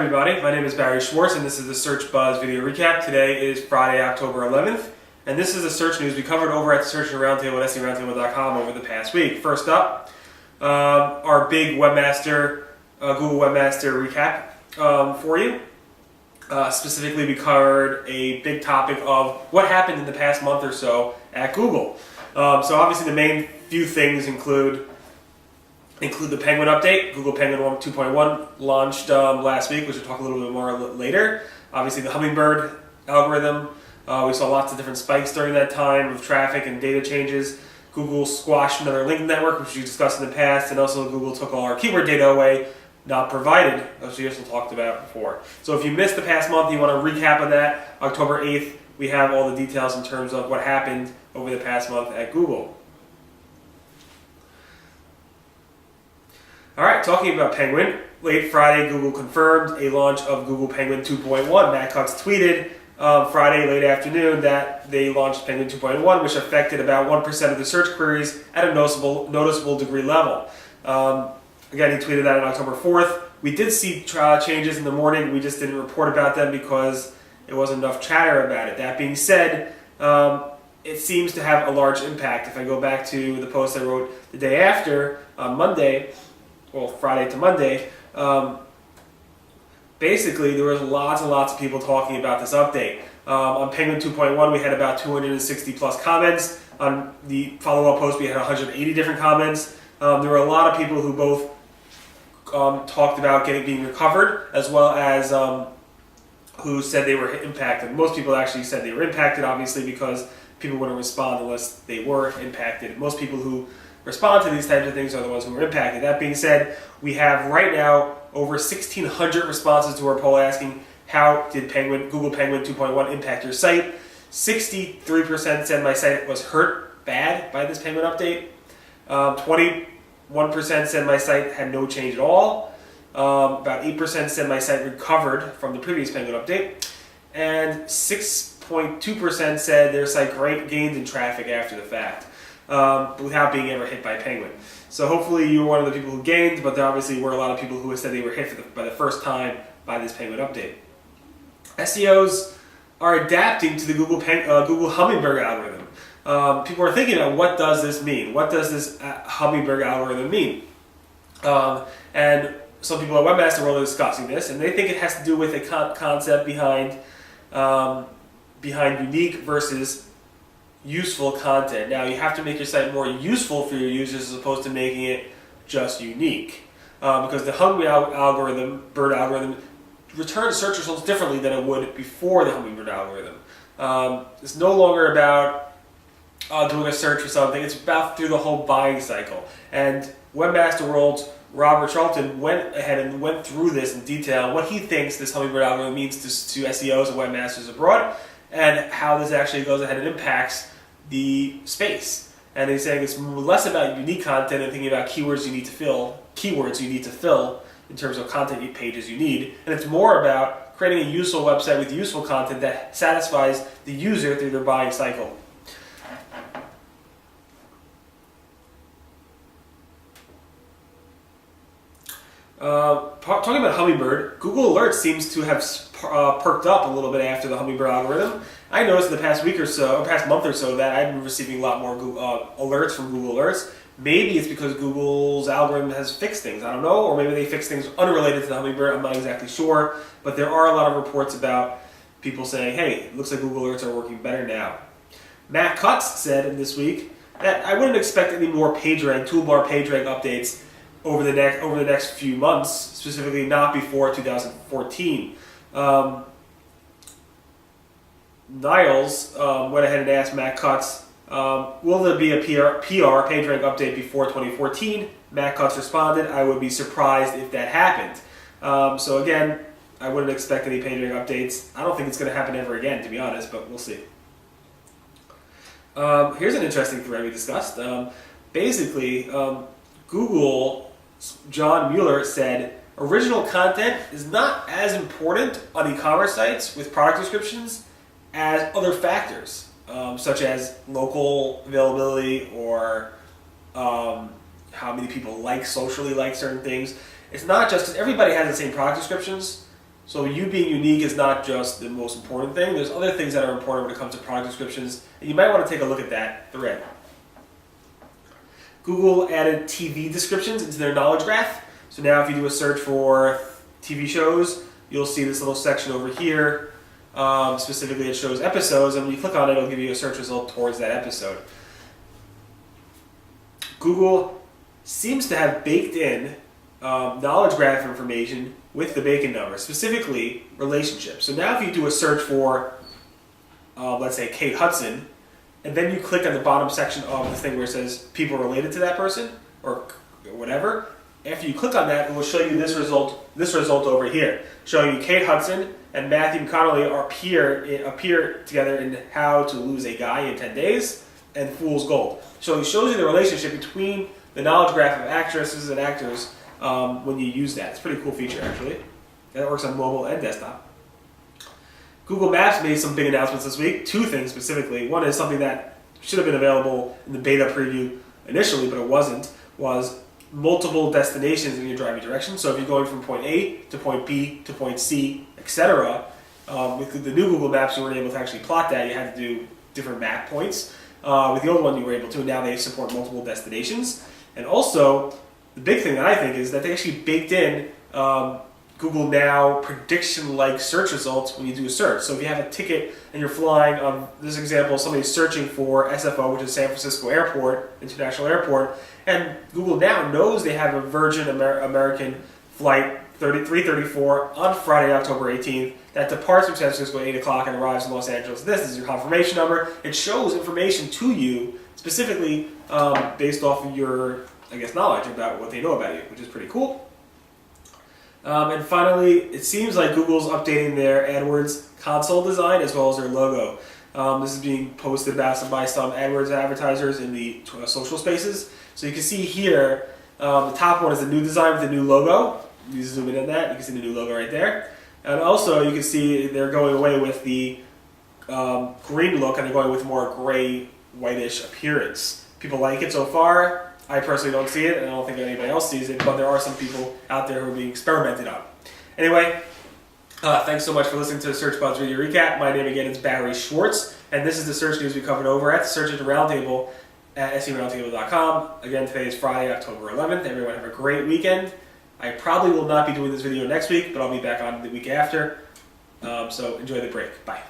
everybody, my name is Barry Schwartz and this is the Search Buzz video recap. Today is Friday, October 11th, and this is the search news we covered over at the Search Roundtable at SEOroundtable.com over the past week. First up, our big webmaster, Google Webmaster recap for you. Specifically, we covered a big topic of what happened in the past month or so at Google. So obviously the main few things include the Penguin update. Google Penguin 2.1 launched last week, which we'll talk a little bit more later. Obviously the Hummingbird algorithm. We saw lots of different spikes during that time of traffic and data changes. Google squashed another link network, which we discussed in the past, and also Google took all our keyword data away, not provided, as we also talked about before. So if you missed the past month, you want a recap of that, October 8th, we have all the details in terms of what happened over the past month at Google. Alright, talking about Penguin, late Friday Google confirmed a launch of Google Penguin 2.1. Matt Cutts tweeted Friday late afternoon that they launched Penguin 2.1, which affected about 1% of the search queries at a noticeable degree level. Again, he tweeted that on October 4th. We did see changes in the morning, we just didn't report about them because there wasn't enough chatter about it. That being said, it seems to have a large impact. If I go back to the post I wrote the day after, on Monday, well, Friday to Monday, basically there was lots and lots of people talking about this update. On Penguin 2.1 we had about 260 plus comments. On the follow-up post we had 180 different comments. There were a lot of people who both talked about being recovered, as well as who said they were impacted. Most people actually said they were impacted, obviously, because people wouldn't respond unless they were impacted. Most people who respond to these types of things are the ones who were impacted. That being said, we have right now over 1,600 responses to our poll asking how did Google Penguin 2.1 impact your site. 63% said my site was hurt bad by this Penguin update. 21% said my site had no change at all. About 8% said my site recovered from the previous Penguin update. And 6.2% said their site gained in traffic after the fact, without being ever hit by Penguin. So hopefully you were one of the people who gained, but there obviously were a lot of people who said they were hit by the first time by this Penguin update. SEOs are adapting to the Google Hummingbird algorithm. People are thinking about, what does this mean? What does this Hummingbird algorithm mean? And some people at Webmaster World are discussing this, and they think it has to do with a concept behind unique versus useful content. Now, you have to make your site more useful for your users as opposed to making it just unique. Because the Hummingbird algorithm returns search results differently than it would before the Hummingbird algorithm. It's no longer about doing a search for something, it's about through the whole buying cycle. And Webmaster World's Robert Charlton went ahead and went through this in detail, what he thinks this Hummingbird algorithm means to SEOs and webmasters abroad, and how this actually goes ahead and impacts the space. And he's saying it's less about unique content and thinking about keywords you need to fill in terms of content pages you need, and it's more about creating a useful website with useful content that satisfies the user through their buying cycle. Talking about Hummingbird, Google Alerts seems to have perked up a little bit after the Hummingbird algorithm. I noticed in the past week or so, or past month or so, that I've been receiving a lot more alerts from Google Alerts. Maybe it's because Google's algorithm has fixed things, I don't know, or maybe they fixed things unrelated to the Hummingbird, I'm not exactly sure, but there are a lot of reports about people saying, hey, it looks like Google Alerts are working better now. Matt Cutts said in this week that I wouldn't expect any more PageRank, toolbar PageRank updates over the next few months, specifically not before 2014. Niles went ahead and asked Matt Cutts, will there be a PR PageRank update before 2014? Matt Cutts responded, I would be surprised if that happened. So again, I wouldn't expect any PageRank updates. I don't think it's going to happen ever again, to be honest, but we'll see. Here's an interesting thread we discussed. Basically, Google's John Mueller said, original content is not as important on e-commerce sites with product descriptions as other factors, such as local availability or how many people socially like certain things. It's not just because everybody has the same product descriptions. So you being unique is not just the most important thing. There's other things that are important when it comes to product descriptions, and you might want to take a look at that thread. Google added TV descriptions into their knowledge graph. So now if you do a search for TV shows, you'll see this little section over here. Specifically, it shows episodes, and when you click on it, it'll give you a search result towards that episode. Google seems to have baked in knowledge graph information with the bacon number, specifically relationships. So now if you do a search for, let's say, Kate Hudson, and then you click on the bottom section of the thing where it says people related to that person, or whatever, after you click on that, it will show you this result over here, showing you Kate Hudson and Matthew McConaughey appear together in How to Lose a Guy in 10 Days and Fool's Gold. So it shows you the relationship between the knowledge graph of actresses and actors when you use that. It's a pretty cool feature, actually. And it works on mobile and desktop. Google Maps made some big announcements this week. Two things specifically. One is something that should have been available in the beta preview initially, but it wasn't, was multiple destinations in your driving direction. So if you're going from point A to point B to point C, etc., with the new Google Maps, you weren't able to actually plot that. You had to do different map points. With the old one, you were able to. Now they support multiple destinations. And also, the big thing that I think is that they actually baked in Google Now prediction-like search results when you do a search. So if you have a ticket and you're flying on this example, somebody's searching for SFO, which is San Francisco Airport, International Airport, and Google Now knows they have a Virgin American flight 334 on Friday, October 18th, that departs from San Francisco at 8 o'clock and arrives in Los Angeles. This is your confirmation number. It shows information to you specifically based off of your, I guess, knowledge about what they know about you, which is pretty cool. And finally, it seems like Google's updating their AdWords console design as well as their logo. This is being posted by some AdWords advertisers in the social spaces. So you can see here, the top one is the new design with the new logo. You zoom in on that, you can see the new logo right there. And also you can see they're going away with the green look and they're going with more gray, whitish appearance. People like it so far. I personally don't see it, and I don't think anybody else sees it, but there are some people out there who are being experimented on. Anyway, thanks so much for listening to the Search Buds Video Recap. My name again is Barry Schwartz, and this is the search news we covered over at the Search Engine Roundtable at SEOroundtable.com. Again, today is Friday, October 11th. Everyone have a great weekend. I probably will not be doing this video next week, but I'll be back on the week after. So enjoy the break. Bye.